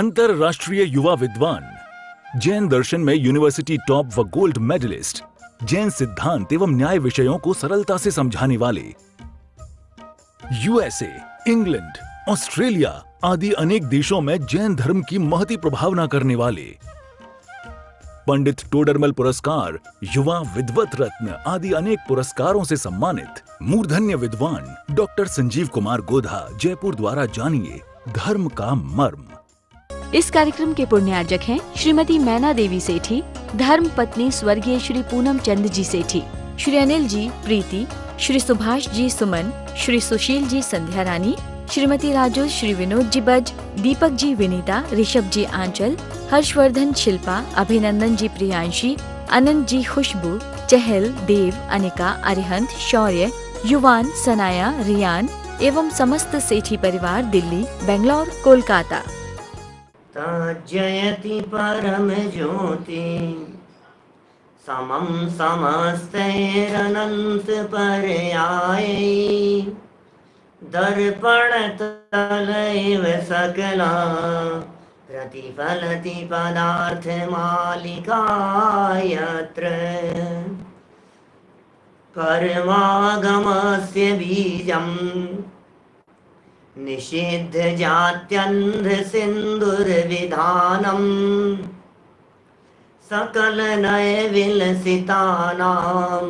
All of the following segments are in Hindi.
अंतरराष्ट्रीय युवा विद्वान, जैन दर्शन में यूनिवर्सिटी टॉप व गोल्ड मेडलिस्ट, जैन सिद्धांत एवं न्याय विषयों को सरलता से समझाने वाले, यूएसए, इंग्लैंड, ऑस्ट्रेलिया आदि अनेक देशों में जैन धर्म की महती प्रभावना करने वाले, पंडित टोडरमल पुरस्कार, युवा विद्वत रत्न आदि अनेक पुरस्कारों से सम्मानित मूर्धन्य विद्वान डॉक्टर संजीव कुमार गोधा जयपुर द्वारा जानिए धर्म का मर्म। इस कार्यक्रम के पुण्यार्जक हैं श्रीमती मैना देवी सेठी, धर्म पत्नी स्वर्गीय श्री पूनम चंद जी सेठी, श्री अनिल जी प्रीति, श्री सुभाष जी सुमन, श्री सुशील जी संध्या रानी, श्रीमती राजू, श्री विनोद जी बज, दीपक जी विनीता, ऋषभ जी आंचल, हर्षवर्धन शिल्पा, अभिनंदन जी प्रियांशी, अनंत जी खुशबू, चहल, देव, अनिका, अरिहंत, शौर्य, युवान, सनाया, रियान एवं समस्त सेठी परिवार दिल्ली, बेंगलोर, कोलकाता। जयति परम ज्योति समम समस्तैरनंत पर्याय दर्पण तलैव सकला प्रतिफलति पदार्थ मालिका यत्र कर्मागमस्य बीजम् निषिद्ध जात्यन्ध सिंदुर्विधानम् सकल नय विलसितानां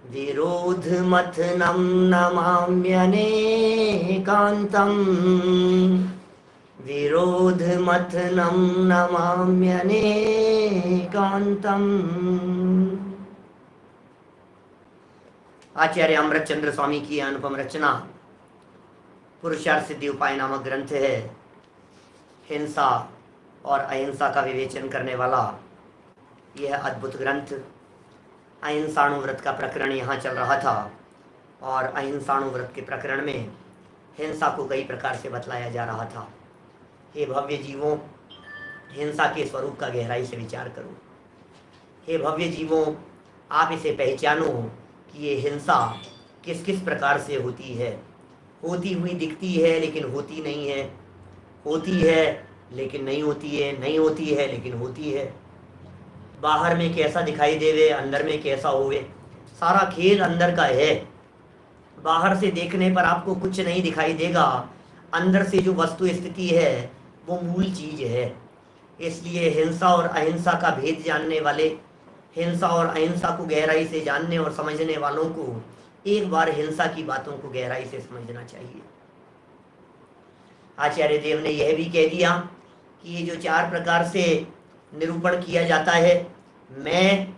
विरोध मथनं नमाम्यनेकान्तम् विरोध मथनं नमाम्यनेकान्तम्। आचार्य अमृतचंद्र स्वामी की अनुपम रचना पुरुषार्थ सिद्धि उपाय नामक ग्रंथ है। हिंसा और अहिंसा का विवेचन करने वाला यह अद्भुत ग्रंथ। अहिंसाणु व्रत का प्रकरण यहाँ चल रहा था और अहिंसाणु व्रत के प्रकरण में हिंसा को कई प्रकार से बतलाया जा रहा था। हे भव्य जीवों, हिंसा के स्वरूप का गहराई से विचार करो। हे भव्य जीवों, आप इसे पहचानो कि ये हिंसा किस किस प्रकार से होती है। होती हुई दिखती है लेकिन होती नहीं है, होती है लेकिन नहीं होती है, नहीं होती है लेकिन होती है। बाहर में कैसा दिखाई देवे, अंदर में कैसा होवे, सारा खेल अंदर का है। बाहर से देखने पर आपको कुछ नहीं दिखाई देगा, अंदर से जो वस्तु स्थिति है वो मूल चीज है। इसलिए हिंसा और अहिंसा का भेद जानने वाले, हिंसा और अहिंसा को गहराई से जानने और समझने वालों को एक बार हिंसा की बातों को गहराई से समझना चाहिए। आचार्य देव ने यह भी कह दिया कि ये जो चार प्रकार से निरूपण किया जाता है, मैं,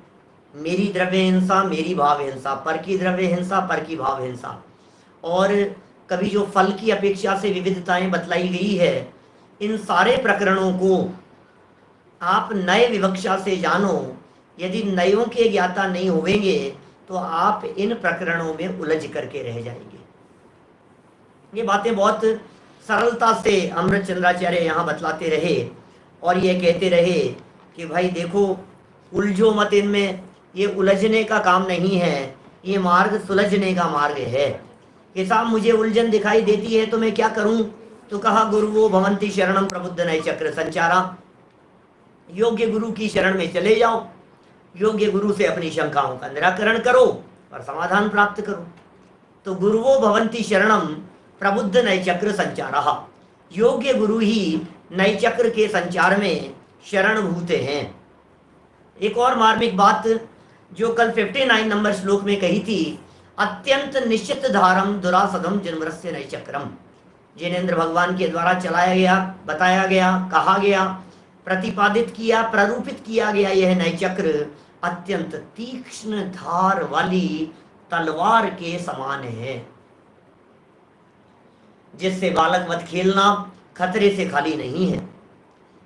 मेरी द्रव्य हिंसा, मेरी भाव हिंसा, पर की द्रव्य हिंसा, पर की भाव हिंसा, और कभी जो फल की अपेक्षा से विविधताएं बतलाई गई है, इन सारे प्रकरणों को आप नए विवक्षा से जानो। यदि नयों के ज्ञाता नहीं होंगे तो आप इन प्रकरणों में उलझ करके रह जाएंगे। ये बातें बहुत सरलता से अमृत चंद्राचार्य यहाँ बतलाते रहे और ये कहते रहे कि भाई देखो, उलझो मत इनमें, ये उलझने का काम नहीं है, ये मार्ग सुलझने का मार्ग है। कि साहब मुझे उलझन दिखाई देती है तो मैं क्या करूं? तो कहा गुरुवो भवन्ति शरणम प्रबुद्ध नय चक्र संचारा। योग्य गुरु की शरण में चले जाओ, योग्य गुरु से अपनी शंकाओं का निराकरण करो और समाधान प्राप्त करो। तो गुरुवो भवन्ति शरणम प्रबुद्ध नय चक्र संचारा, योग्य गुरु ही नय चक्र के संचार में शरणभूत हैं। एक और मार्मिक बात जो कल 59 नंबर श्लोक में कही थी, अत्यंत निश्चित धारम दुरासदम जन्मरस्य नय चक्रम। जिनेंद्र भगवान के द्वारा चलाया गया, बताया गया, कहा गया, प्रतिपादित किया, प्ररूपित किया गया यह नय चक्र अत्यंत तीक्ष्ण धार वाली तलवार के समान है, जिससे बालक वत खेलना खतरे से खाली नहीं है।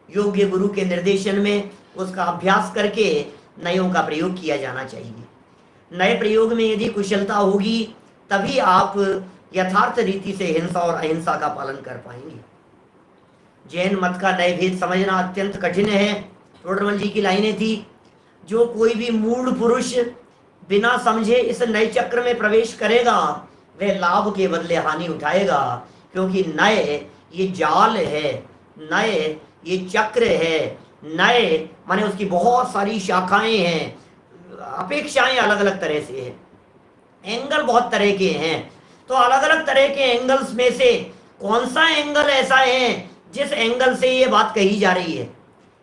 योग्य गुरु के निर्देशन में उसका अभ्यास करके नयों का प्रयोग किया जाना चाहिए। नए प्रयोग में यदि कुशलता होगी तभी आप यथार्थ रीति से हिंसा और अहिंसा का पालन कर पाएंगे। जैन मत का नए भेद समझना अत्यंत कठिन है। टोडरमल जी की लाइनें थी, जो कोई भी मूढ़ पुरुष बिना समझे इस नए चक्र में प्रवेश करेगा वह लाभ के बदले हानि उठाएगा, क्योंकि नए ये जाल है, नए ये चक्र है। नए माने उसकी बहुत सारी शाखाएं हैं, अपेक्षाएं अलग अलग तरह से है, एंगल बहुत तरह के हैं। तो अलग अलग तरह के एंगल्स में से कौन सा एंगल ऐसा है जिस एंगल से ये बात कही जा रही है,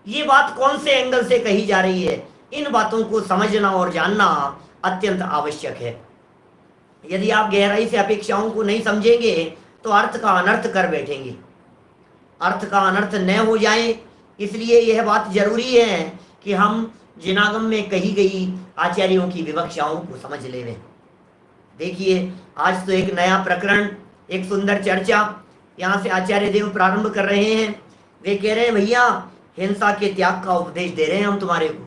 ये बात कौन से एंगल से कही जा रही है, इन बातों को समझना और जानना अत्यंत आवश्यक है। यदि आप गहराई से अपेक्षाओं को नहीं समझेंगे तो अर्थ का अनर्थ कर बैठेंगे, अर्थ का अनर्थ न हो जाए, इसलिए यह बात जरूरी है कि हम जिनागम में कही गई आचार्यों की विवक्षाओं को समझ लें। देखिए, आज तो एक नया प्रकरण, एक सुंदर चर्चा यहाँ से आचार्य देव प्रारंभ कर रहे हैं। वे कह रहे हैं, भैया हिंसा के त्याग का उपदेश दे रहे हैं हम तुम्हारे को।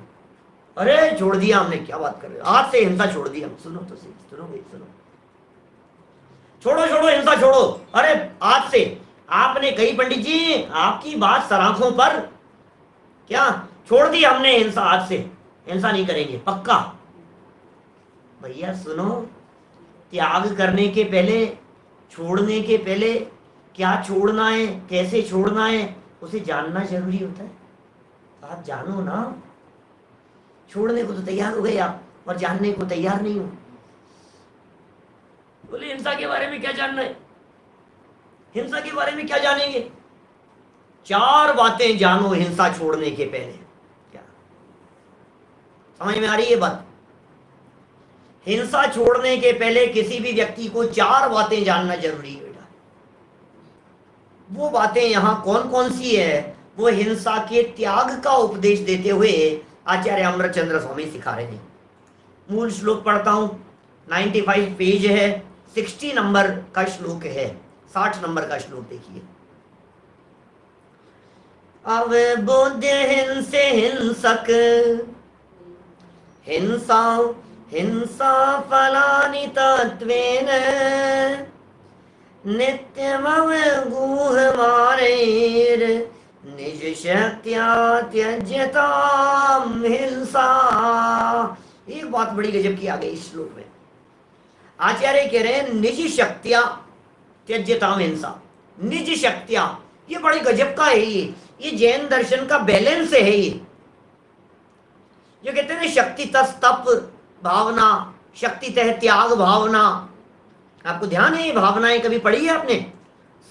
अरे छोड़ दिया हमने, क्या बात कर रहे हो, आज से हिंसा छोड़ दी हम। सुनो तो सही, सुनो भाई सुनो, छोड़ो छोड़ो हिंसा छोड़ो। अरे आज से आपने कही पंडित जी, आपकी बात सराखों पर, क्या छोड़ दी हमने हिंसा, आज से हिंसा नहीं करेंगे पक्का। भैया सुनो, त्याग करने के पहले, छोड़ने के पहले क्या छोड़ना है, कैसे छोड़ना है, उसे जानना जरूरी होता है। आप जानो ना, छोड़ने को तो तैयार हो गए आप और जानने को तैयार नहीं हो। बोले हिंसा के बारे में क्या जानना है, हिंसा के बारे में क्या जानेंगे? 4 बातें जानो हिंसा छोड़ने के पहले। क्या समझ में आ रही है बात? हिंसा छोड़ने के पहले किसी भी व्यक्ति को 4 बातें जानना जरूरी है बेटा। वो बातें यहाँ कौन कौन सी है, वो हिंसा के त्याग का उपदेश देते हुए आचार्य अमृतचंद्र स्वामी सिखा रहे हैं। मूल श्लोक पढ़ता हूं, 95 पेज है, 60 नंबर का श्लोक है, 60 नंबर का श्लोक देखिए। अवबुद्ध हिंसे हिंसक, हिंसा हिंसा फलानि तत्वेन, नित्यमवगूहमानैर् निज शक्त्या त्यज्यताम हिंसा। एक बात बड़ी गजब की आ गई इस श्लोक में। आचार्य कह रहे हैं निज शक्त्या त्यज्यताम हिंसा। निज शक्त्या, ये बड़ी गजब का है। ये जैन दर्शन का बैलेंस है। ये कहते हैं शक्ति तप भावना, शक्ति तह त्याग भावना। आपको ध्यान है ये भावनाएं कभी पढ़ी है आपने?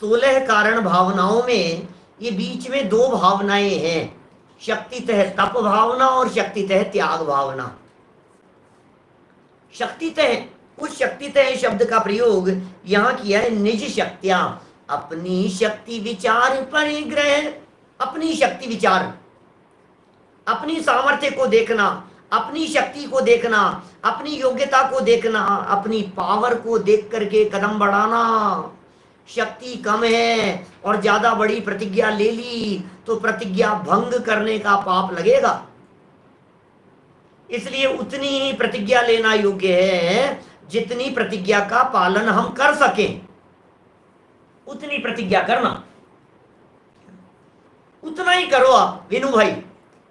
16 कारण भावनाओं में ये बीच में 2 भावनाएं हैं, शक्ति तह तप भावना और शक्ति तह त्याग भावना। शक्ति तह, उस शक्ति तह शब्द का प्रयोग यहां किया है निज शक्तियां, अपनी शक्ति विचार परिग्रह। अपनी शक्ति विचार, अपनी सामर्थ्य को देखना, अपनी शक्ति को देखना, अपनी योग्यता को देखना, अपनी पावर को देख करके कदम बढ़ाना। शक्ति कम है और ज्यादा बड़ी प्रतिज्ञा ले ली तो प्रतिज्ञा भंग करने का पाप लगेगा। इसलिए उतनी ही प्रतिज्ञा लेना योग्य है जितनी प्रतिज्ञा का पालन हम कर सकें, उतनी प्रतिज्ञा करना। उतना ही करो आप विनू भाई,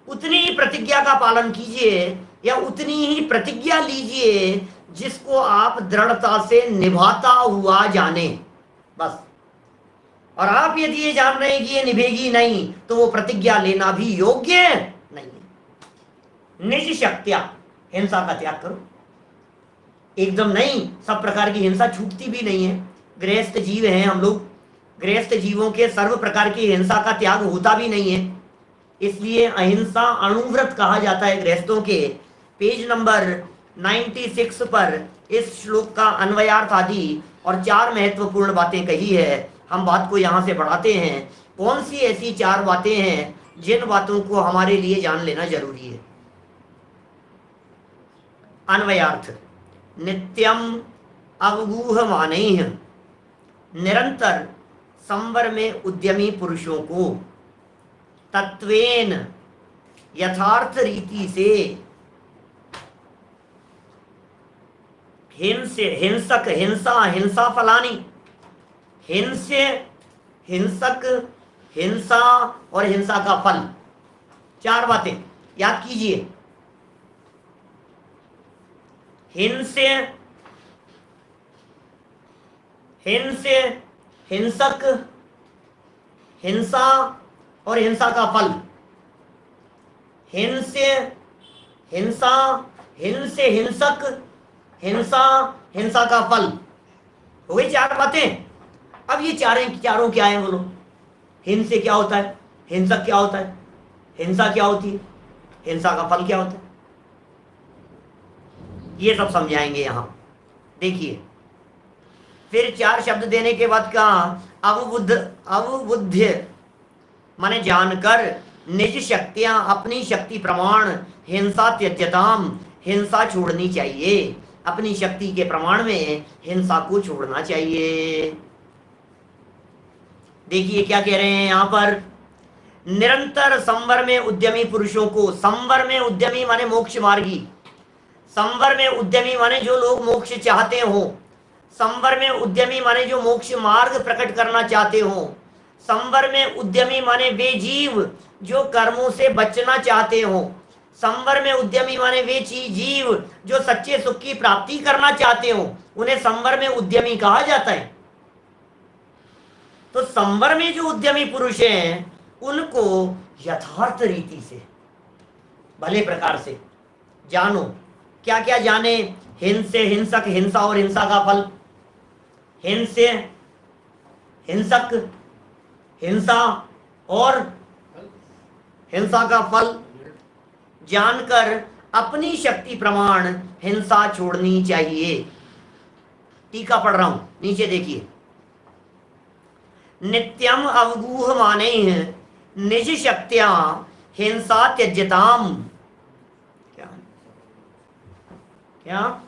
उतनी ही प्रतिज्ञा का पालन कीजिए या उतनी ही प्रतिज्ञा लीजिए जिसको आप दृढ़ता से निभाता हुआ जाने, बस। और आप यदि ये जान रहे हैं कि ये निभेगी नहीं तो वो प्रतिज्ञा लेना भी योग्य नहीं है। निज शक्तिया, हिंसा का त्याग करो। एकदम नहीं, सब प्रकार की हिंसा छूटती भी नहीं है। गृहस्थ जीव हैं हम लोग, गृहस्थ जीवों के सर्व प्रकार की हिंसा का त्याग होता भी नहीं है। इसलिए अहिंसा अणुव्रत कहा जाता है गृहस्थों के। पेज नंबर 96 पर इस श्लोक का अन्वयार्थ आदि और 4 महत्वपूर्ण बातें कही है। हम बात को यहां से बढ़ाते हैं। कौन सी ऐसी 4 बातें हैं जिन बातों को हमारे लिए जान लेना जरूरी है? अन्वयार्थ, नित्यम अवगूहमानैः, निरंतर संवर में उद्यमी पुरुषों को, तत्वेन यथार्थ रीति से, हिंसक हिंसा हिंसा फलानी, हिंस्य हिंसक हिंसा और हिंसा का फल। 4 बातें याद कीजिए। हिंस्य हिंस्य हिंसक हिंसा और हिंसा का फल। हिंसे हिंसा, हिंसे हिंसक, हिंसा हिंसा का फल। हो गई 4 बातें। अब ये चारों क्या है बोलो? हिंसे क्या होता है, हिंसक क्या होता है, हिंसा क्या होती है, हिंसा का फल क्या होता है, ये सब समझाएंगे यहां। देखिए, फिर 4 शब्द देने के बाद कहा अवबुद्ध माने जानकर, निज शक्तियां अपनी शक्ति प्रमाण, हिंसा त्यज्यताम, हिंसा छोड़नी चाहिए। अपनी शक्ति के प्रमाण में हिंसा को छोड़ना चाहिए। देखिए क्या कह रहे हैं यहां पर, निरंतर संवर में उद्यमी पुरुषों को, संवर में उद्यमी माने मोक्ष मार्गी, संवर में उद्यमी माने जो लोग मोक्ष चाहते हो, संवर में उद्यमी माने जो मोक्ष मार्ग प्रकट करना चाहते हो, संवर में उद्यमी माने वे जीव जो कर्मों से बचना चाहते हो, संवर में उद्यमी माने वे जीव जो सच्चे सुख की प्राप्ति करना चाहते हो, उन्हें संवर में उद्यमी कहा जाता है। तो संवर में जो उद्यमी पुरुष हैं उनको यथार्थ रीति से, भले प्रकार से जानो। क्या क्या जाने? हिंसे हिंसक, हिंसा और हिंसा का फल। हिंसे हिंसक, हिंसा और हिंसा का फल जानकर अपनी शक्ति प्रमाण हिंसा छोड़नी चाहिए। टीका पढ़ रहा हूं, नीचे देखिए। नित्यम अवगूह माने निज शक्तियां हिंसा त्यज्यताम। क्या?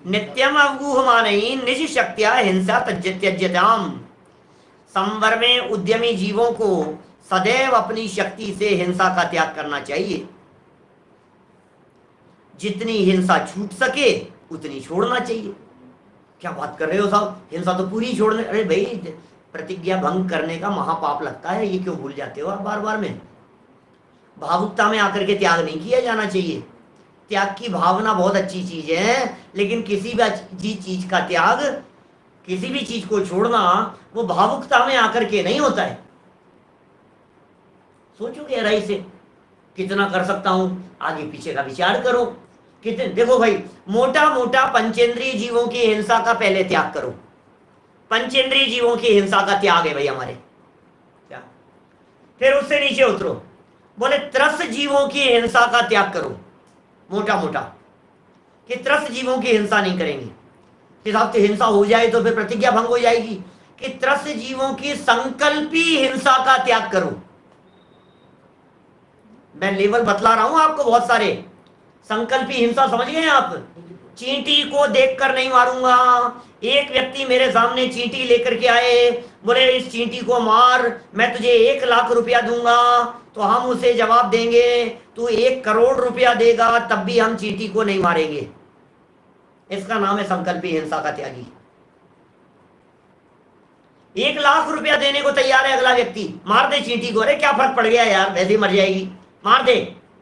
नित्यम अवगूह माने निज शक्तियां हिंसा त्यज्यताम। संवर में उद्यमी जीवों को सदैव अपनी शक्ति से हिंसा का त्याग करना चाहिए। जितनी हिंसा छूट सके उतनी छोड़ना चाहिए। क्या बात कर रहे हो साहब, हिंसा तो पूरी छोड़ने? अरे भाई, प्रतिज्ञा भंग करने का महापाप लगता है, ये क्यों भूल जाते हो आप बार बार में? भावुकता में आकर के त्याग नहीं किया जाना चाहिए। त्याग की भावना बहुत अच्छी चीज है, लेकिन किसी भी चीज का त्याग, किसी भी चीज को छोड़ना वो भावुकता में आकर के नहीं होता है। सोचो गहराई से, कितना कर सकता हूं, आगे पीछे का विचार करो। कितने, देखो भाई, मोटा मोटा पंचेंद्रिय जीवों की हिंसा का पहले त्याग करो। पंचेंद्रिय जीवों की हिंसा का त्याग है भाई हमारे। क्या? फिर उससे नीचे उतरो, बोले त्रस्त जीवों की हिंसा का त्याग करो। मोटा मोटा कि त्रस्त जीवों की हिंसा नहीं करेंगे। हिसाब से हिंसा हो जाए तो फिर प्रतिज्ञा भंग हो जाएगी। कि त्रस्त जीवों की संकल्पी हिंसा का त्याग करो। मैं लेवल बतला रहा हूं आपको बहुत सारे। संकल्पी हिंसा समझ गए आप? चींटी को देखकर नहीं मारूंगा। एक व्यक्ति मेरे सामने चींटी लेकर के आए, बोले इस चींटी को मार, मैं तुझे 1 लाख रुपया दूंगा। तो हम उसे जवाब देंगे तू 1 करोड़ रुपया देगा तब भी हम चींटी को नहीं मारेंगे। इसका नाम है संकल्पी हिंसा का त्यागी। 1 लाख रुपया देने को तैयार है अगला व्यक्ति, मार दे चींटी को। अरे क्या फर्क पड़ गया यार, वैसे ही मर जाएगी, मार दे,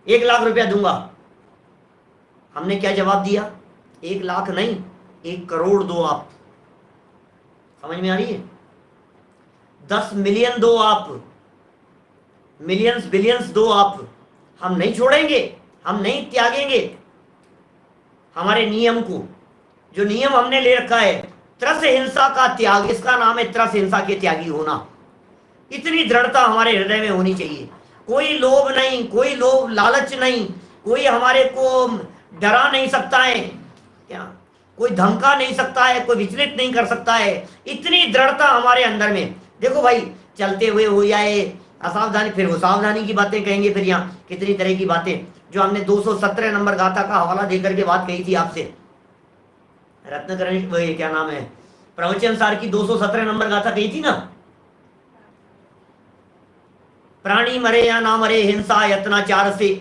1 लाख रुपया दूंगा। हमने क्या जवाब दिया? 1 लाख नहीं, 1 करोड़ दो आप। समझ में आ रही है? 10 मिलियन दो आप, मिलियंस बिलियंस दो आप। हम नहीं छोड़ेंगे, हम नहीं त्यागेंगे हमारे नियम को। जो नियम हमने ले रखा है, त्रस हिंसा का त्याग, इसका नाम है त्रस हिंसा के त्यागी होना। इतनी दृढ़ता हमारे हृदय में होनी चाहिए। कोई लोभ नहीं, कोई लोभ लालच नहीं, कोई हमारे को डरा नहीं सकता है, क्या कोई धमका नहीं सकता है, कोई विचलित नहीं कर सकता है। इतनी दृढ़ता हमारे अंदर में। देखो भाई, चलते हुए हो जाए असावधानी, फिर वो सावधानी की बातें कहेंगे। फिर यहाँ कितनी तरह की बातें, जो हमने 217 नंबर गाथा का हवाला देकर के बात कही थी आपसे, रत्नकरण, वो क्या नाम है, प्रवचन सार की 217 नंबर गाथा कही थी ना। प्राणी मरे या ना मरे हिंसा यत्नाचार से,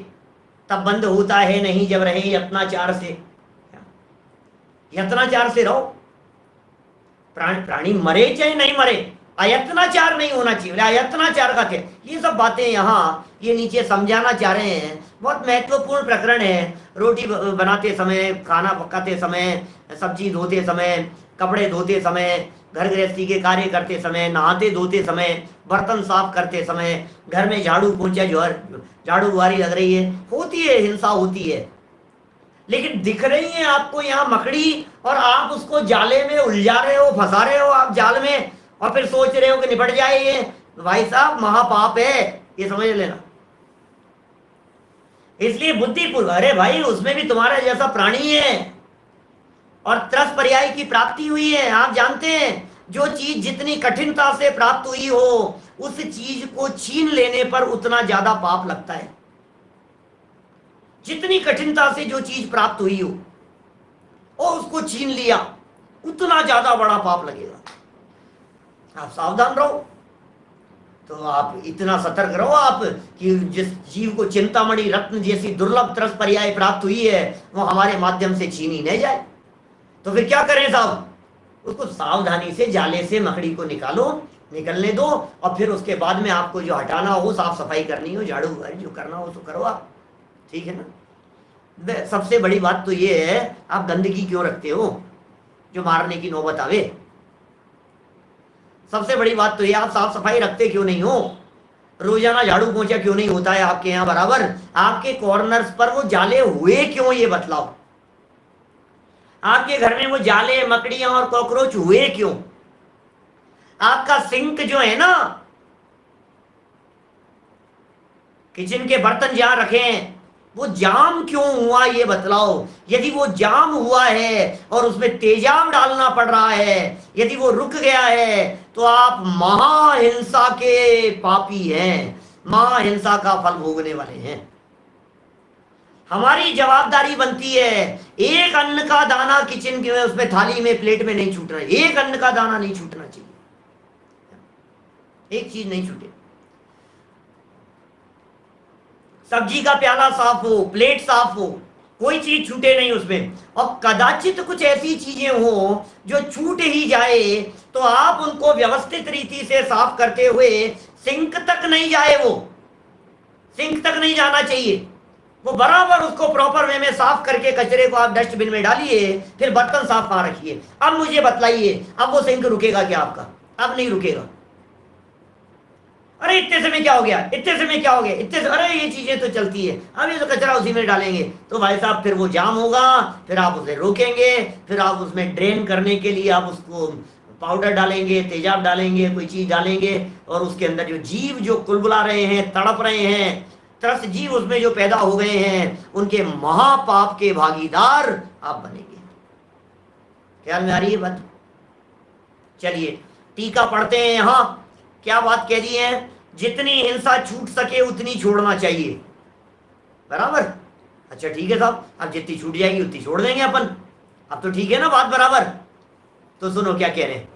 तब बंद होता है नहीं जब रहे यत्नाचार से। यत्नाचार से रहो। प्राणी मरे चाहे नहीं मरे, अयत्नाचार नहीं होना चाहिए। अयत्नाचार का क्या, ये सब बातें यहाँ ये नीचे समझाना चाह रहे हैं। बहुत महत्वपूर्ण प्रकरण है। रोटी बनाते समय, खाना पकाते समय, सब्जी धोते समय, कपड़े धोते समय, घर गृहस्थी के कार्य करते समय, नहाते धोते समय, बर्तन साफ करते समय, घर में झाड़ू पोंछा झाड़ू बुहारी लग रही है, होती है हिंसा होती है, लेकिन दिख रही है आपको यहाँ मकड़ी और आप उसको जाले में उलझा रहे हो, फंसा रहे हो आप जाल में, और फिर सोच रहे हो कि निपट जाए ये। भाई साहब महापाप है, ये समझ लेना। इसलिए बुद्धिपूर्वक, अरे भाई उसमें भी तुम्हारे जैसा प्राणी है और त्रस पर्याय की प्राप्ति हुई है। आप जानते हैं जो चीज जितनी कठिनता से प्राप्त हुई हो उस चीज को छीन लेने पर उतना ज्यादा पाप लगता है। जितनी कठिनता से जो चीज प्राप्त हुई हो और उसको छीन लिया उतना ज्यादा बड़ा पाप लगेगा। आप सावधान रहो। तो आप इतना सतर्क रहो आप कि जिस जीव को चिंतामणि रत्न जैसी दुर्लभ त्रस पर्याय प्राप्त हुई है वो हमारे माध्यम से छीनी नहीं जाए। तो फिर क्या करें साहब, उसको सावधानी से जाले से मकड़ी को निकलने दो, और फिर उसके बाद में आपको जो हटाना हो, साफ सफाई करनी हो, झाड़ू जो करना हो तो करो आप, ठीक है ना। सबसे बड़ी बात तो ये है, आप गंदगी क्यों रखते हो जो मारने की नौबत आवे। सबसे बड़ी बात तो ये, आप साफ सफाई रखते क्यों नहीं हो, रोजाना झाड़ू पोंछा क्यों नहीं होता है आपके यहाँ बराबर, आपके कॉर्नर्स पर वो जाले हुए क्यों ये बतलाओ। आपके घर में वो जाले मकड़ियां और कॉकरोच हुए क्यों। आपका सिंक जो है ना, किचन के बर्तन जहां रखे हैं वो जाम क्यों हुआ ये बतलाओ। यदि वो जाम हुआ है और उसमें तेजाब डालना पड़ रहा है, यदि वो रुक गया है तो आप महाहिंसा के पापी हैं, महाहिंसा का फल भोगने वाले हैं। हमारी जवाबदारी बनती है, एक अन्न का दाना किचन के उसमें थाली में प्लेट में नहीं छूटना, एक अन्न का दाना नहीं छूटना चाहिए, एक चीज नहीं छूटे। सब्जी का प्याला साफ हो, प्लेट साफ हो, कोई चीज छूटे नहीं उसमें। और कदाचित कुछ ऐसी चीजें हो जो छूट ही जाए तो आप उनको व्यवस्थित रीति से साफ करते हुए सिंक तक नहीं जाए, वो सिंक तक नहीं जाना चाहिए, वो बराबर उसको प्रॉपर वे में साफ करके कचरे को आप डस्टबिन में डालिए, फिर बर्तन साफ कहाँ रखिए। अब मुझे बतलाइए, अब वो सिंक रुकेगा क्या आपका? अब नहीं रुकेगा। अरे इतने समय क्या हो गया, इतने समय क्या हो गया, इतने अरे ये चीजें तो चलती है, अब ये तो कचरा उसी में डालेंगे तो भाई साहब फिर वो जाम होगा, फिर आप उसे रोकेंगे, फिर आप उसमें ड्रेन करने के लिए आप उसको पाउडर डालेंगे, तेजाब डालेंगे, कोई चीज डालेंगे, और उसके अंदर जो जीव जो कुलबुला रहे हैं, तड़प रहे हैं, त्रस्त जीव उसमें जो पैदा हो गए हैं, उनके महापाप के भागीदार आप बनेंगे। ख्याल में आ रही है बात? चलिए टीका पढ़ते हैं। यहां क्या बात कह दी है, जितनी हिंसा छूट सके उतनी छोड़ना चाहिए, बराबर। अच्छा ठीक है साहब, अब जितनी छूट जाएगी उतनी छोड़ देंगे अपन, अब तो ठीक है ना बात बराबर। तो सुनो क्या कह रहे हैं।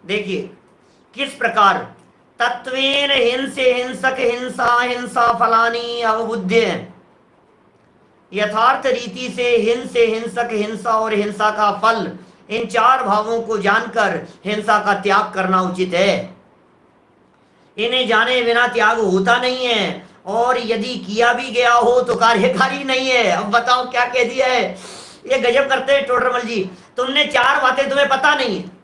देखिए किस प्रकार तत्वेन हिंसे हिंसक हिंसा हिंसा फलानी अवबुद्ध, यथार्थ रीति से हिंसे हिंसक हिंसा और हिंसा का फल, इन चार भावों को जानकर हिंसा का त्याग करना उचित है। इन्हें जाने बिना त्याग होता नहीं है, और यदि किया भी गया हो तो कार्यकारी नहीं है। अब बताओ क्या कह दिया है, ये गजब करते हैं टोडरमल जी। तुमने चार बातें तुम्हें पता नहीं है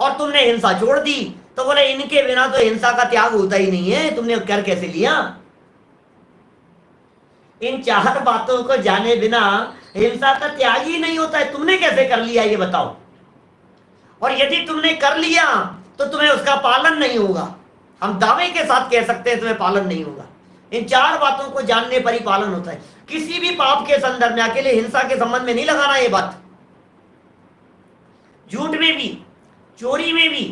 और तुमने हिंसा छोड़ दी, तो बोले इनके बिना तो हिंसा का त्याग होता ही नहीं है, तुमने कर कैसे लिया। इन चार बातों को जाने बिना हिंसा का त्याग ही नहीं होता है, तुमने कैसे कर लिया ये बताओ। और यदि तुमने कर लिया तो तुम्हें उसका पालन नहीं होगा, हम दावे के साथ कह सकते हैं तुम्हें पालन नहीं होगा। इन चार बातों को जानने पर ही पालन होता है। किसी भी पाप के संदर्भ में, अकेले हिंसा के संबंध में नहीं लगाना ये बात। झूठ में भी, चोरी में भी,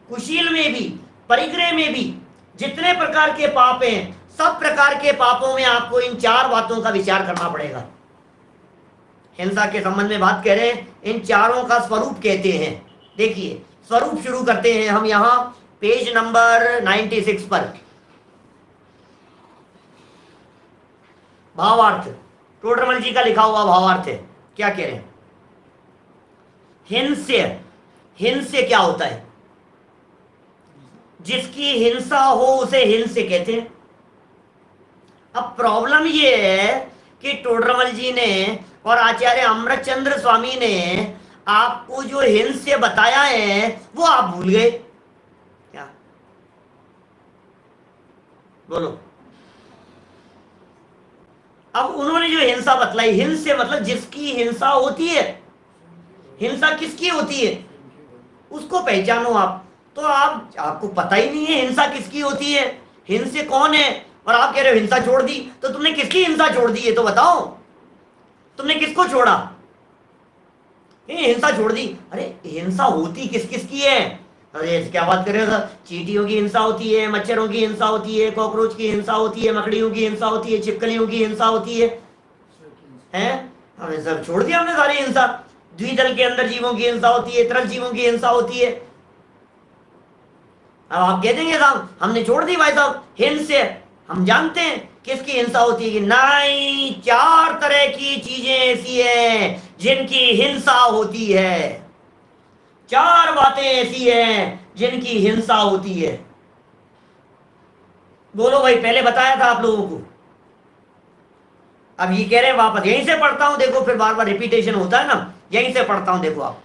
कुशील में भी, परिग्रह में भी, जितने प्रकार के पाप हैं, सब प्रकार के पापों में आपको इन चार बातों का विचार करना पड़ेगा। हिंसा के संबंध में बात कह रहे हैं, इन चारों का स्वरूप कहते हैं। देखिए स्वरूप शुरू करते हैं हम यहां पेज नंबर 96 पर। भावार्थ, टोडरमल जी का लिखा हुआ भावार्थ है। क्या कह रहे हैं, हिंस्य, हिंस्य क्या होता है? जिसकी हिंसा हो उसे हिंस्य कहते हैं। अब प्रॉब्लम ये है कि टोडरमल जी ने और आचार्य अमृतचंद्र स्वामी ने आपको जो हिंस्य बताया है वो आप भूल गए क्या? बोलो। अब उन्होंने जो हिंसा बतलाई, हिंसा मतलब जिसकी हिंसा होती है, हिंसा किसकी होती है उसको पहचानो आप। तो आपको पता ही नहीं है हिंसा किसकी होती है, हिंसे कौन है, और आप कह रहे हो हिंसा छोड़ दी। तो तुमने किसकी हिंसा छोड़ दी है तो बताओ, तुमने किसको छोड़ा? हिंसा छोड़ दी। अरे हिंसा होती किस किस की है? अरे क्या बात कर रहे हो सर? चींटियों की हिंसा होती है, मच्छरों की हिंसा होती है, कॉकरोच की हिंसा होती है, मकड़ियों की हिंसा होती है, छिपकलियों की हिंसा होती है, हैं? हमने सब छोड़ दिया, हमने सारी हिंसा। द्विदल के अंदर जीवों की हिंसा होती है, तरल जीवों की हिंसा होती है। अब आप कह देंगे साहब हमने छोड़ दी भाई साहब हिंसा। हम जानते हैं किसकी हिंसा होती है कि नहीं, 4 तरह की चीजें ऐसी हैं जिनकी हिंसा होती है, 4 बातें ऐसी हैं जिनकी हिंसा होती है। बोलो भाई, पहले बताया था आप लोगों को, अब ये कह रहे हैं वापस यहीं से पढ़ता हूं, देखो फिर बार बार रिपीटेशन होता है ना, यहीं से पढ़ता हूं, देखो आप।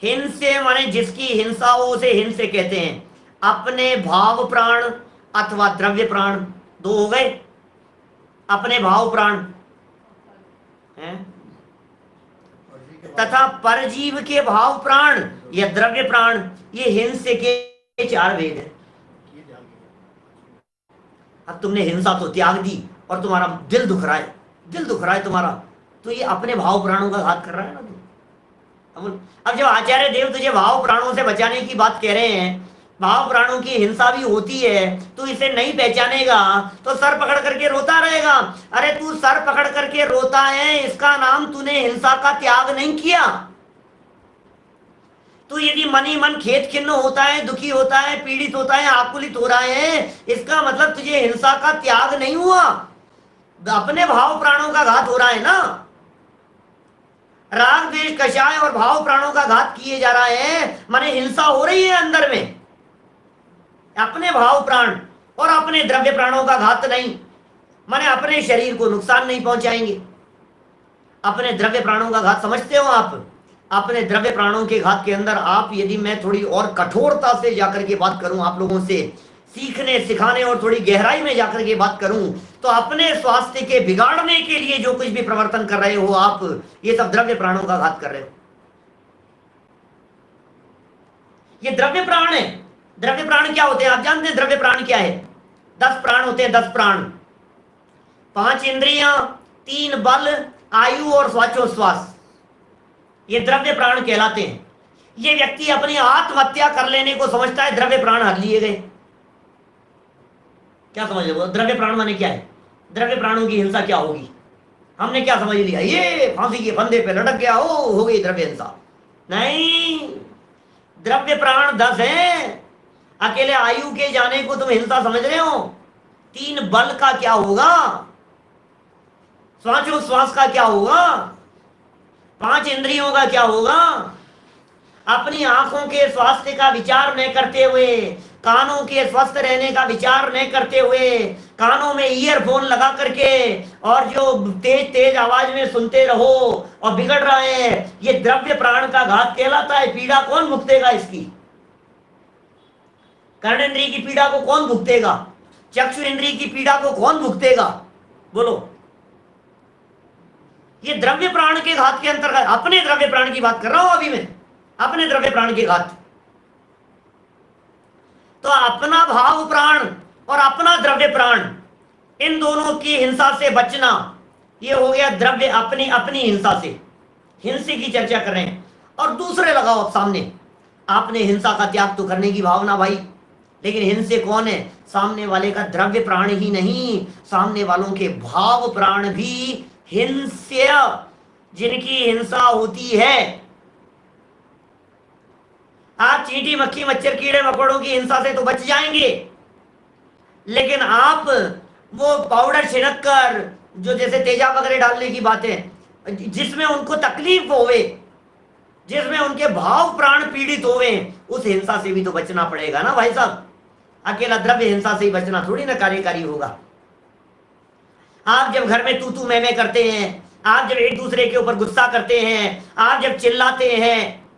हिंसे माने जिसकी हिंसा हो उसे हिंसे कहते हैं। अपने भाव प्राण अथवा द्रव्य प्राण, 2 हो गए। अपने भाव प्राण हैं तथा परजीव के भाव प्राण या द्रव्य प्राण, ये हिंसे के 4 भेद हैं। अब तुमने हिंसा तो त्याग दी और तुम्हारा दिल दुख रहा है, दिल दुख रहा है तुम्हारा, तो ये अपने भाव प्राणों का घात कर रहा है ना तुम। अब जब आचार्य देव तुझे भाव प्राणों से बचाने की बात कह रहे हैं, भाव प्राणों की हिंसा भी होती है, तो इसे नहीं पहचानेगा तो सर पकड़ करके रोता रहेगा। अरे तू सर पकड़ करके रोता है, इसका नाम तूने हिंसा का त्याग नहीं किया। तो यदि मन ही मन खेत खिन्न होता है, दुखी होता है, पीड़ित होता है, आकुलित हो रहा है, इसका मतलब तुझे हिंसा का त्याग नहीं हुआ, अपने भाव प्राणों का घात हो रहा है ना। राग द्वेष कषाय और भाव प्राणों का घात किए जा रहा है, माने हिंसा हो रही है अंदर में। अपने भाव प्राण और अपने द्रव्य प्राणों का घात नहीं, माने अपने शरीर को नुकसान नहीं पहुंचाएंगे। अपने द्रव्य प्राणों का घात समझते हो आप? अपने द्रव्य प्राणों के घात के अंदर आप, यदि मैं थोड़ी और कठोरता से जाकर के बात करूं, आप लोगों से सीखने सिखाने और थोड़ी गहराई में जाकर के बात करूं, तो अपने स्वास्थ्य के बिगाड़ने के लिए जो कुछ भी प्रवर्तन कर रहे हो आप, ये सब द्रव्य प्राणों का घात कर रहे हो। ये द्रव्य प्राण है। द्रव्य प्राण क्या होते हैं आप जानते हैं? द्रव्य प्राण क्या है? 10 प्राण होते हैं, 10 प्राण, 5 इंद्रियां, 3 बल, आयु और स्वाचोश्वास, ये द्रव्य प्राण कहलाते हैं। ये व्यक्ति अपनी आत्महत्या कर लेने को समझता है, द्रव्य प्राण हर लिए गए। क्या समझ लो द्रव्य प्राण माने क्या है? द्रव्य प्राणों की हिंसा क्या होगी? हमने क्या समझ लिया, ये फांसी के फंदे पे लटक गया, ओ हो गई द्रव्य हिंसा। नहीं, द्रव्य प्राण 10 हैं। अकेले आयु के जाने को तुम हिंसा समझ रहे हो? 3 बल का क्या होगा? श्वास का क्या होगा? 5 इंद्रियों का क्या होगा? अपनी आंखों के स्वास्थ्य का विचार न करते हुए, कानों के स्वस्थ रहने का विचार न करते हुए, कानों में ईयरफोन लगा करके और जो तेज तेज आवाज में सुनते रहो और बिगड़ रहा है, ये द्रव्य प्राण का घात कहलाता है। पीड़ा कौन भुगतेगा इसकी? कर्णेंद्रिय की पीड़ा को कौन भुगतेगा? चक्षु इंद्रिय की पीड़ा को कौन भुगतेगा? बोलो। ये द्रव्य प्राण के घात के अंतर्गत, अपने द्रव्य प्राण की बात कर रहा हूं अभी मैं, अपने द्रव्य प्राण के घात। तो अपना भाव प्राण और अपना द्रव्य प्राण, इन दोनों की हिंसा से बचना, ये हो गया द्रव्य अपनी अपनी हिंसा से। हिंसे की चर्चा कर रहे हैं और दूसरे लगाओ आप सामने। आपने हिंसा का त्याग तो करने की भावना भाई, लेकिन हिंसे कौन है? सामने वाले का द्रव्य प्राण ही नहीं, सामने वालों के भाव प्राण भी हिंस्य, जिनकी हिंसा होती है। आप चींटी, मक्खी, मच्छर, कीड़े मकोड़ों की हिंसा से तो बच जाएंगे, लेकिन आप वो पाउडर छिड़क कर, जो जैसे तेजाब वगैरह डालने की बातें, जिसमें उनको तकलीफ होवे, जिसमें उनके भाव प्राण पीड़ित होवे, उस हिंसा से भी तो बचना पड़ेगा ना भाई साहब। अकेला द्रव्य हिंसा से ही बचना थोड़ी ना कार्यकारी होगा। आप जब घर में तू तू मैं करते हैं, आप जब एक दूसरे के ऊपर गुस्सा करते हैं, आप जब चिल्लाते हैं,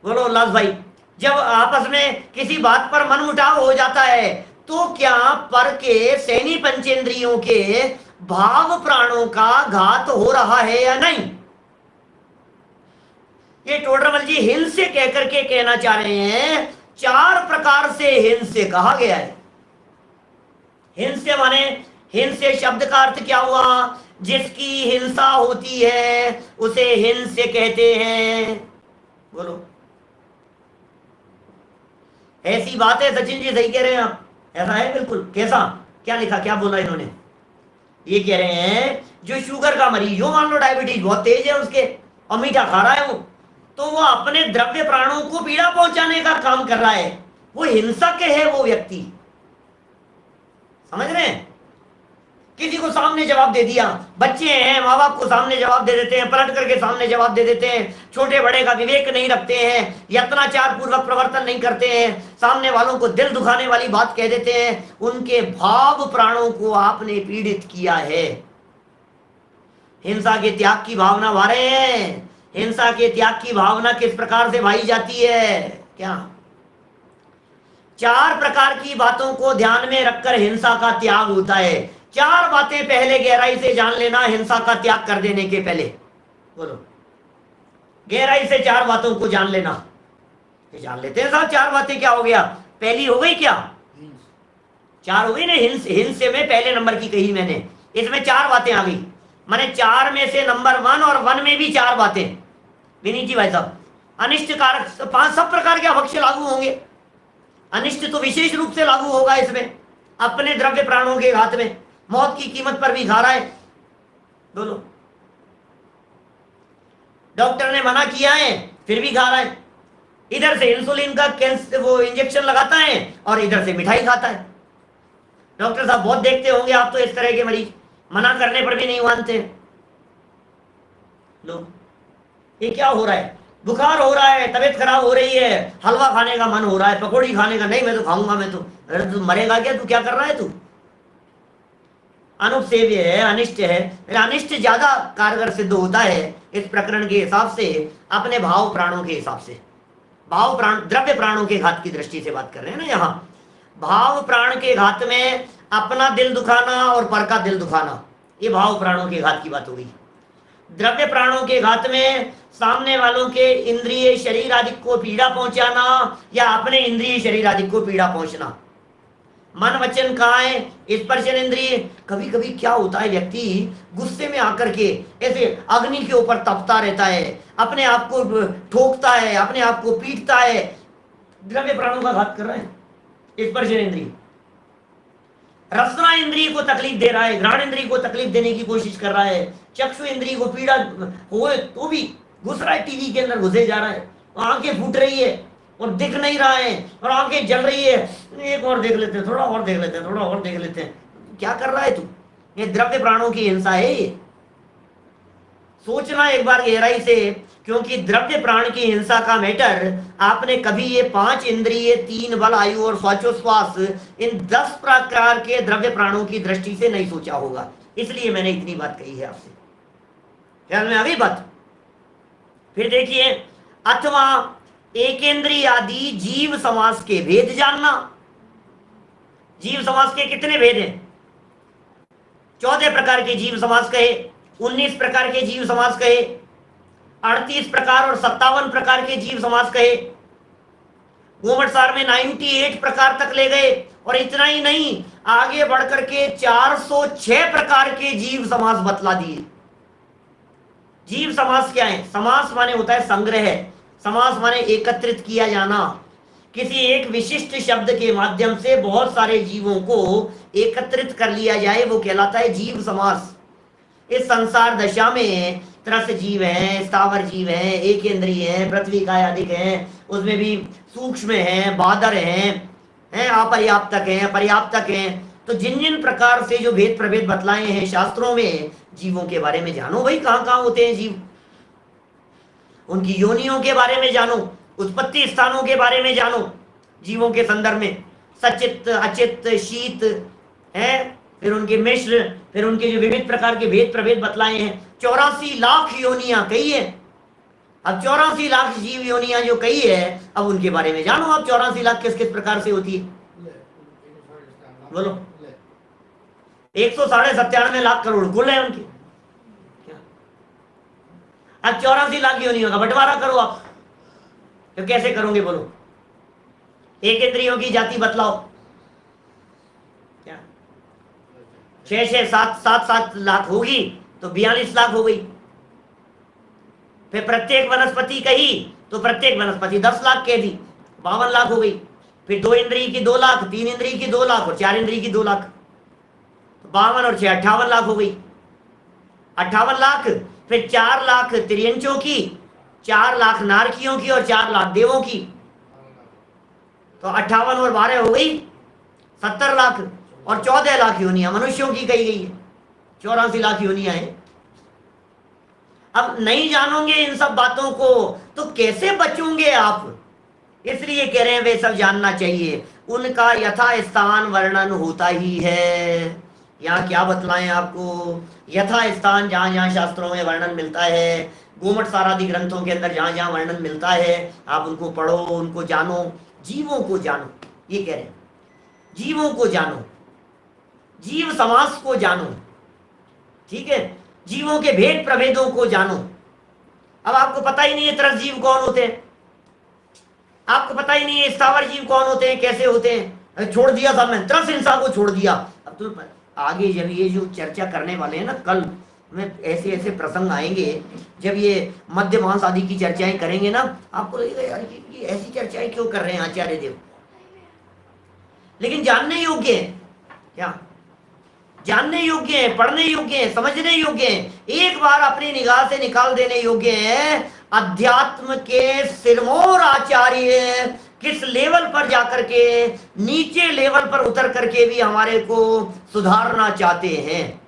बोलो उल्लास भाई, जब आपस में किसी बात पर मनमुटाव हो जाता है, तो क्या पर के सैनी पंचेंद्रियों के भाव प्राणों का घात हो रहा है या नहीं? ये टोडरमल जी हिंसे कहकर के कहना चाह रहे हैं, 4 प्रकार से हिंसे कहा गया है। हिंसे माने, हिंसे शब्द का अर्थ क्या हुआ? जिसकी हिंसा होती है उसे हिंसे कहते हैं। बोलो, ऐसी बात है सचिन जी, सही कह रहे हैं आप, ऐसा है बिल्कुल। कैसा, क्या लिखा, क्या बोला इन्होंने? ये कह रहे हैं जो शुगर का मरीज हो, मान लो डायबिटीज बहुत तेज है उसके, और मीठा खा रहा है वो अपने द्रव्य प्राणों को पीड़ा पहुंचाने का काम कर रहा है, वो हिंसक है वो व्यक्ति। समझ रहे हैं? किसी को सामने जवाब दे दिया, बच्चे हैं माँ बाप को सामने जवाब दे देते हैं, पलट करके सामने जवाब दे देते हैं, छोटे बड़े का विवेक नहीं रखते हैं, यत्नाचार पूर्वक प्रवर्तन नहीं करते हैं, सामने वालों को दिल दुखाने वाली बात कह देते हैं, उनके भाव प्राणों को आपने पीड़ित किया है। हिंसा के त्याग की भावना भा रहे हैं। हिंसा के त्याग की भावना किस प्रकार से भाई जाती है? क्या 4 प्रकार की बातों को ध्यान में रखकर हिंसा का त्याग होता है। 4 बातें पहले गहराई से जान लेना हिंसा का त्याग कर देने के पहले। बोलो, गहराई से 4 बातों को जान लेना। ये जान लेते हैं साहब, 4 बातें क्या हो गया? पहली हो गई क्या? 4 हो गई ना। हिंसे में पहले नंबर की कही मैंने, इसमें 4 बातें आ गई। माने 4 में से नंबर 1 और 1 में भी 4 बातें। विनीत जी भाई साहब, अनिष्ट कारक 5 सब प्रकार के अभक्ष्य लागू होंगे। अनिष्ट तो विशेष रूप से लागू होगा इसमें, अपने द्रव्य प्राणों के घात में, मौत की कीमत पर भी खा रहा है। बोलो, डॉक्टर ने मना किया है फिर भी खा रहा है। इधर से इंसुलिन का वो इंजेक्शन लगाता है और इधर से मिठाई खाता है। डॉक्टर साहब बहुत देखते होंगे आप तो इस तरह के मरीज, मना करने पर भी नहीं मानते। लो, ये क्या हो रहा है? बुखार हो रहा है, तबीयत खराब हो रही है, हलवा खाने का मन हो रहा है, पकौड़ी खाने का, नहीं मैं तो खाऊंगा, मैं तो। अरे तू मरेगा क्या? तू क्या कर रहा है? तू अनुपसेव्य है, अनिष्ट है। अनिष्ट ज्यादा कारगर सिद्ध होता है इस प्रकरण के हिसाब से, अपने भाव प्राणों के हिसाब से। भाव प्राण, द्रव्य प्राणों के घात की दृष्टि से बात कर रहे हैं ना यहाँ। भाव प्राण के घात में अपना दिल दुखाना और पर का दिल दुखाना, ये भाव प्राणों के घात की बात हो गई। द्रव्य प्राणों के घात में सामने वालों के इंद्रिय शरीर आदि को पीड़ा पहुंचाना या अपने इंद्रिय शरीर आदि को पीड़ा पहुंचना। मन वचन कहाँ है? स्पर्शन इंद्रिय। कभी कभी क्या होता है, व्यक्ति गुस्से में आकर के ऐसे अग्नि के ऊपर तपता रहता है, अपने आप को ठोकता है, अपने आप को पीटता है, द्रव्य प्राणों का घात कर रहा है। स्पर्शन इंद्रिय। रसना इंद्रिय को तकलीफ दे रहा है, घ्राण इंद्रिय को तकलीफ देने की कोशिश कर रहा है, चक्षु इंद्रिय को पीड़ा हो तो भी घुस रहा है, टीवी के अंदर घुसे जा रहा है, आंखें फूट रही है और दिख नहीं रहा है, और आंखें जल रही है, एक और देख लेते हैं, थोड़ा और देख लेते हैं, थोड़ा और देख लेते हैं। क्या कर रहा है तू? ये द्रव्य प्राणों की हिंसा है। ये सोचना एक बार गहराई से, क्योंकि द्रव्य प्राण की हिंसा का मैटर आपने कभी ये 5 इंद्रिय, 3 बल, आयु और श्वासोश्वास, इन 10 प्रकार के द्रव्य प्राणों की दृष्टि से नहीं सोचा होगा। इसलिए मैंने इतनी बात कही है आपसे। ख्याल में आ गई बात? फिर देखिए, अथवा एकेंद्रीय आदि जीव समास के भेद जानना। जीव समास के कितने भेद हैं? 14 प्रकार के जीव समास कहे, 19 प्रकार के जीव समास कहे, 38 प्रकार और 57 प्रकार के जीव समास कहे। गोमटसार में 98 प्रकार तक ले गए, और इतना ही नहीं, आगे बढ़कर के 406 प्रकार के जीव समास बतला दिए। जीव समास क्या है? समास माने होता है संग्रह, समास माने एकत्रित किया जाना। किसी एक विशिष्ट शब्द के माध्यम से बहुत सारे जीवों को एकत्रित कर लिया जाए, वो कहलाता है जीव समास। इस संसार दशा में त्रस जीव हैं, स्थावर जीव हैं, एक इंद्रिय हैं, पृथ्वी का अधिक हैं, उसमें भी सूक्ष्म हैं, बादर हैं, अपर्याप्तक हैं, पर्याप्तक हैं। तो जिन जिन प्रकार से जो भेद प्रभेद बतलाए हैं शास्त्रों में, जीवों के बारे में जानो भाई, कहाँ कहाँ होते हैं जीव, उनकी योनियों के बारे में जानो, उत्पत्ति स्थानों के बारे में जानो। जीवों के संदर्भ में सचित, अचित, शीत है, फिर उनके मिश्र, फिर उनके जो विविध प्रकार के भेद प्रभेद बतलाए हैं। 84 लाख योनियां कही है। अब 84 लाख जीव योनियां जो कही है, अब उनके बारे में जानो आप। 84 लाख किस किस प्रकार से होती है, बोलो। 197 लाख करोड़ कुल है उनके। अब 84 लाख योनियों का बंटवारा करो आप, तो कैसे करोगे बोलो? एक इंद्रियों की जाति बतलाओ। क्या 6 लाख होगी तो 42 लाख हो गई। फिर प्रत्येक वनस्पति कही तो प्रत्येक वनस्पति 10 लाख कह दी, 52 लाख हो गई। फिर 2 इंद्रिय की 2 लाख, 3 इंद्रिय की 2 लाख और 4 इंद्रिय की 2 लाख, तो 52 और 6 58 लाख हो गई। 58 लाख। फिर 4 लाख त्रियंचों की, 4 लाख नारकियों की और 4 लाख देवों की, तो 58 और 12 हो गई 70 लाख। और 14 लाख योनियां मनुष्यों की कही गई है। 84 लाख योनियां हैं। अब नहीं जानोगे इन सब बातों को तो कैसे बचोगे आप? इसलिए कह रहे हैं वे सब जानना चाहिए। उनका यथा स्थान वर्णन होता ही है। यहाँ क्या बतलाएं आपको? यथा स्थान जहां जहां शास्त्रों में वर्णन मिलता है, गोमट सारादि ग्रंथों के अंदर जहां जहां वर्णन मिलता है, आप उनको पढ़ो, उनको जानो, जीवों को जानो। ये कह रहे हैं जीवों को जानो, जीव समास को जानो, ठीक है, जीवों के भेद प्रभेदों को जानो। अब आपको पता ही नहीं है तरस जीव कौन होते हैं, आपको पता ही नहीं है स्थावर जीव कौन होते हैं, कैसे होते हैं। छोड़ दिया था मैं, तरस हिंसा को छोड़ दिया। अब तो आगे जब ये जो चर्चा करने वाले हैं ना, कल में ऐसे ऐसे प्रसंग आएंगे, जब ये मध्य मांस आदि की चर्चाएं करेंगे ना, आपको लगेगा यार ये ऐसी चर्चाएं क्यों कर रहे हैं आचार्य देव। लेकिन जानने योग्य है, क्या जानने योग्य है, पढ़ने योग्य है, समझने योग्य है, एक बार अपनी निगाह से निकाल देने योग्य है। अध्यात्म के सिरमौर आचार्य किस लेवल पर जाकर के, नीचे लेवल पर उतर करके भी हमारे को सुधारना चाहते हैं,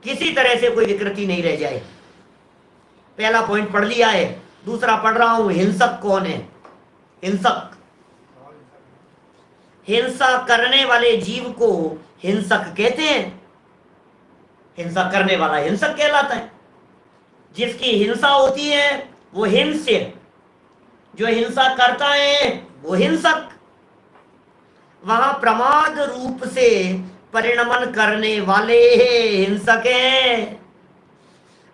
किसी तरह से कोई विकृति नहीं रह जाए। पहला पॉइंट पढ़ लिया है। दूसरा पढ़ रहा हूं, हिंसक कौन है? हिंसक, हिंसा करने वाले जीव को हिंसक कहते हैं। हिंसा करने वाला हिंसक कहलाता है। जिसकी हिंसा होती है वो हिंस्य, जो हिंसा करता है वो हिंसक। वहां प्रमाद रूप से परिणमन करने वाले हिंसक हैं,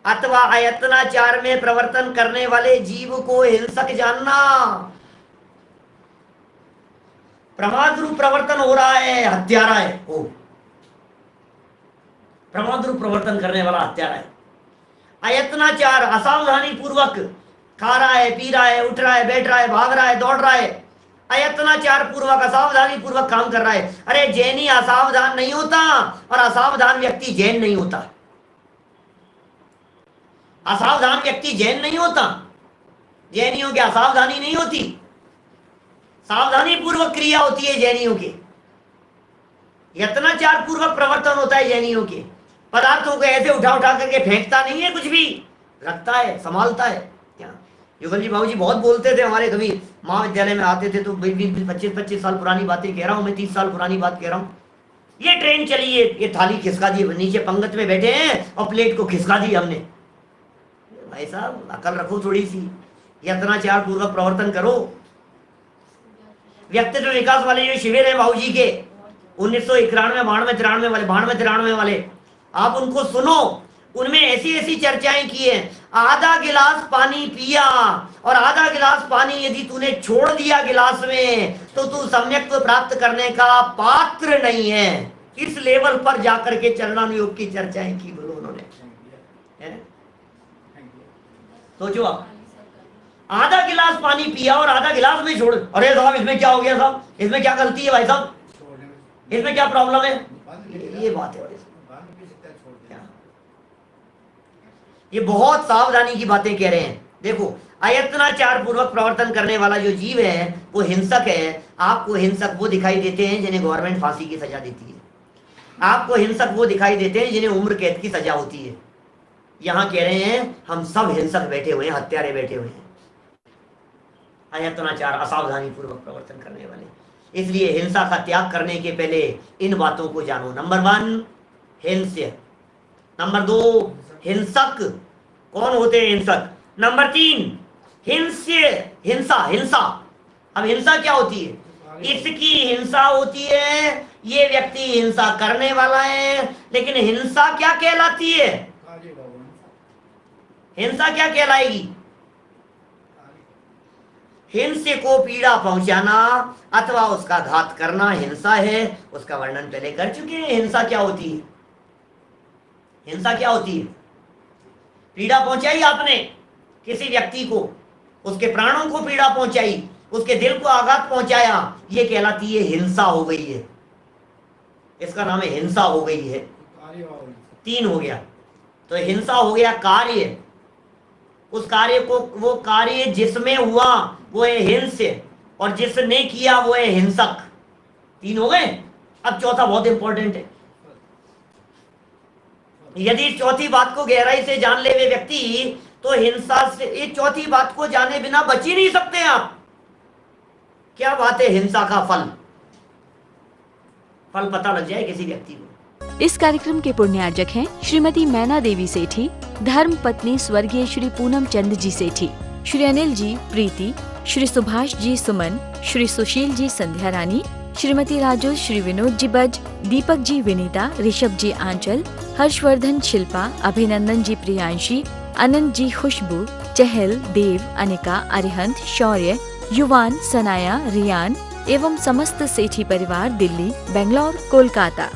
अथवा अयत्नाचार में प्रवर्तन करने वाले जीव को हिंसक जानना। प्रमाद रूप प्रवर्तन हो रहा है, हत्यारा है वो। प्रमाद रूप प्रवर्तन करने वाला हत्यारा है। अयत्नाचार, असावधानी पूर्वक खा रहा है, पी रहा है, उठ रहा है, बैठ रहा है, भाग रहा है, दौड़ रहा है, अयत्नाचार पूर्वक, असावधानी पूर्वक काम कर रहा है। अरे जैनी असावधान नहीं होता और असावधान व्यक्ति जैन नहीं होता। असावधान व्यक्ति जैन नहीं होता, जैनियों की असावधानी नहीं होती, सावधानी पूर्वक क्रिया होती है जैनियों की। यत्नाचार पूर्वक प्रवर्तन होता है जैनियों के। पदार्थों को ऐसे उठा उठा करके फेंकता नहीं है, कुछ भी रखता है, संभालता है। क्या युगल जी, बाबू जी बहुत बोलते थे हमारे, कभी महाविद्यालय में आते थे तो 25 साल पुरानी बातें कह रहा हूँ मैं, 30 साल पुरानी बात कह रहा हूँ। ये ट्रेन चली है, ये थाली खिसका दी, नीचे पंगत में बैठे हैं और प्लेट को खिसका दी हमने। भाई साहब अकल रखो थोड़ी सी, यत्नाचार पूर्वक प्रवर्तन करो। व्यक्तित्व विकास वाले जो शिविर है बाबू जी के 1991, 92, वाले, आप उनको सुनो। उनमें ऐसी ऐसी चर्चाएं की है। आधा गिलास पानी पिया और आधा गिलास पानी यदि तूने छोड़ दिया गिलास में तो तू सम्यक्त्व प्राप्त करने का पात्र नहीं है। इस लेवल पर जाकर के चरणानुयोग की चर्चाएं की बोलो उन्होंने। सोचो आप, आधा गिलास पानी पिया और आधा गिलास में छोड़। अरे साहब इसमें क्या हो गया साहब, इसमें क्या गलती है भाई साहब, इसमें क्या प्रॉब्लम है? ये बात है, ये बहुत सावधानी की बातें कह रहे हैं। देखो, अयत्नाचार पूर्वक प्रवर्तन करने वाला जो जीव है वो हिंसक है। आपको हिंसक वो दिखाई देते हैं जिन्हें गवर्नमेंट फांसी की सजा देती है। आपको हिंसक वो दिखाई देते हैं जिन्हें उम्र कैद की सजा होती है। यहां कह रहे हैं हम सब हिंसक बैठे हुए हैं, हत्यारे बैठे हुए हैं, अयत्नाचार, असावधानी पूर्वक प्रवर्तन करने वाले। इसलिए हिंसा का त्याग करने के पहले इन बातों को जानो। नंबर 1, हिंस्य। नंबर 2 हिंसक, कौन होते हैं हिंसक। नंबर 3 हिंस्य, हिंसा, हिंसा। अब हिंसा क्या होती है, इसकी हिंसा होती है, ये व्यक्ति हिंसा करने वाला है। लेकिन हिंसा क्या कहलाती है, हिंसा क्या कहलाएगी, हिंस्य को पीड़ा पहुंचाना अथवा उसका घात करना हिंसा है। उसका वर्णन पहले कर चुके हैं। हिंसा क्या होती है, हिंसा क्या होती है, पीड़ा पहुंचाई आपने किसी व्यक्ति को, उसके प्राणों को पीड़ा पहुंचाई, उसके दिल को आघात पहुंचाया, ये कहलाती है हिंसा हो गई है, इसका नाम है हिंसा हो गई है। 3 हो गया। तो हिंसा हो गया कार्य, उस कार्य को, वो कार्य जिसमें हुआ वो है हिंस्य, और जिसने किया वो है हिंसक। 3 हो गए। अब चौथा बहुत इंपॉर्टेंट है। यदि चौथी बात को गहराई से जान ले वे व्यक्ति, तो हिंसा से, ये चौथी बात को जाने बिना बच ही नहीं सकते आप। क्या बात है हिंसा का फल, फल पता लग जाए किसी व्यक्ति को। इस कार्यक्रम के पुण्यार्जक हैं श्रीमती मैना देवी सेठी, धर्म पत्नी स्वर्गीय श्री पूनम चंद जी सेठी, श्री अनिल जी प्रीति, श्री सुभाष जी सुमन, श्री सुशील जी संध्या रानी, श्रीमती राजू, श्री विनोद जी बज, दीपक जी विनीता, ऋषभ जी आंचल, हर्षवर्धन शिल्पा, अभिनंदन जी प्रियांशी, अनंत जी खुशबू, चहल, देव, अनिका, अरिहंत, शौर्य, युवान, सनाया, रियान एवं समस्त सेठी परिवार दिल्ली, बेंगलोर, कोलकाता।